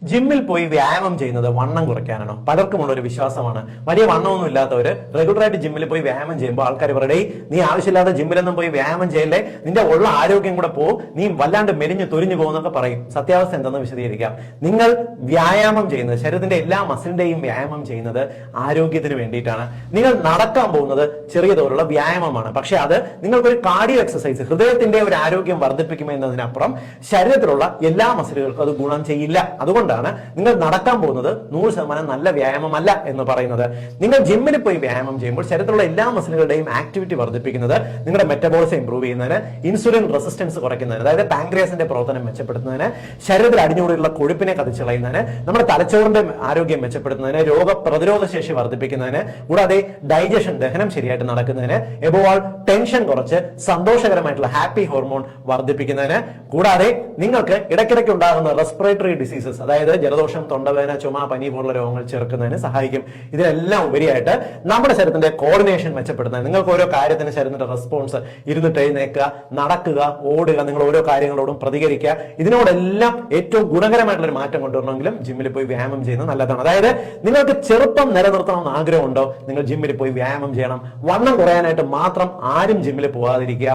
ജിമ്മിൽ പോയി വ്യായാമം ചെയ്യുന്നത് വണ്ണം കുറയ്ക്കാനാണോ? പലർക്കുമുള്ള ഒരു വിശ്വാസമാണ്. വലിയ വണ്ണമൊന്നും ഇല്ലാത്തവര് റെഗുലറായിട്ട് ജിമ്മിൽ പോയി വ്യായാമം ചെയ്യുമ്പോൾ ആൾക്കാർ പറയേ, നീ ആവശ്യമില്ലാതെ ജിമ്മിലൊന്നും പോയി വ്യായാമം ചെയ്യല്ലേ, നിന്റെ ഉള്ള ആരോഗ്യം കൂടെ പോകും, നീ വല്ലാണ്ട് മെലിഞ്ഞു തൊരിഞ്ഞു പോകുന്നൊക്കെ പറയും. സത്യാവസ്ഥ എന്തെന്ന് വിശദീകരിക്കാം. നിങ്ങൾ വ്യായാമം ചെയ്യുന്നത്, ശരീരത്തിന്റെ എല്ലാ മസിലിന്റെയും വ്യായാമം ചെയ്യുന്നത് ആരോഗ്യത്തിന് വേണ്ടിയിട്ടാണ്. നിങ്ങൾ നടക്കാൻ പോകുന്നത് ചെറിയ തോതിലുള്ള വ്യായാമമാണ്. പക്ഷെ അത് നിങ്ങൾക്കൊരു കാർഡിയോ എക്സസൈസ്, ഹൃദയത്തിന്റെ ഒരു ആരോഗ്യം വർദ്ധിപ്പിക്കുമെന്നതിനപ്പുറം ശരീരത്തിലുള്ള എല്ലാ മസിലുകൾക്കും അത് ഗുണം ചെയ്യില്ല. അതുകൊണ്ടാണ് നിങ്ങൾ നടക്കാൻ പോകുന്നത് 100% നല്ല വ്യായാമമല്ല എന്ന് പറയുന്നത്. നിങ്ങൾ ജിമ്മിൽ പോയി വ്യായാമം ചെയ്യുമ്പോൾ ശരീരത്തിലുള്ള എല്ലാ മസിലുകളുടെയും ആക്ടിവിറ്റി വർദ്ധിപ്പിക്കുന്നത് നിങ്ങളുടെ മെറ്റബോളിസം ഇംപ്രൂവ് ചെയ്യുന്നതിന്, ഇൻസുലിൻ റെസിസ്റ്റൻസ് കുറയ്ക്കുന്നതിന്, അതായത് പാൻക്രിയാസിന്റെ പ്രവർത്തനം മെച്ചപ്പെടുത്തുന്നതിന്, ശരീരത്തിൽ അടിഞ്ഞുകൂടിയുള്ള കൊഴുപ്പിനെ കത്തിച്ചു കളയുന്നതിന്, നമ്മുടെ തലച്ചോറിന്റെ ആരോഗ്യം മെച്ചപ്പെടുത്തുന്നതിന്, രോഗപ്രതിരോധ ശേഷി വർദ്ധിപ്പിക്കുന്നതിന്, കൂടാതെ ഡൈജഷൻ, ദഹനം ശരിയായിട്ട് നടക്കുന്നതിന്, എബോൾ ടെൻഷൻ കുറച്ച് സന്തോഷകരമായിട്ടുള്ള ഹാപ്പി ഹോർമോൺ വർദ്ധിപ്പിക്കുന്നതിന്, കൂടാതെ നിങ്ങൾക്ക് ഇടയ്ക്കിടയ്ക്ക് ഉണ്ടാകുന്ന റെസ്പിറേറ്ററി ഡിസീസസ്, അതായത് ജലദോഷം, തൊണ്ടവേദന, ചുമ, പനി പോലുള്ള രോഗങ്ങൾ ചെറുക്കുന്നതിന് സഹായിക്കും. ഇതിനെല്ലാം ഉപരിയായിട്ട് നമ്മുടെ ശരീരത്തിന്റെ കോർഡിനേഷൻ മെച്ചപ്പെടുത്തുന്നത്, നിങ്ങൾക്ക് ഓരോ കാര്യത്തിന് ശരീരത്തിന്റെ റെസ്പോൺസ്, ഇരുന്നിട്ട് എഴുന്നേൽക്കുക, നടക്കുക, ഓടുക, നിങ്ങൾ ഓരോ കാര്യങ്ങളോടും പ്രതികരിക്കുക, ഇതിനോടെല്ലാം ഏറ്റവും ഗുണകരമായിട്ടുള്ള ഒരു മാറ്റം കൊണ്ടുവരണമെങ്കിലും ജിമ്മിൽ പോയി വ്യായാമം ചെയ്യുന്നത് നല്ലതാണ്. അതായത് നിങ്ങൾക്ക് ചെറുപ്പം നിലനിർത്തണമെന്ന് ആഗ്രഹമുണ്ടോ, നിങ്ങൾ ജിമ്മിൽ പോയി വ്യായാമം ചെയ്യണം. വണ്ണം കുറയാനായിട്ട് മാത്രം ആരും ജിമ്മിൽ പോകാതിരിക്കുക.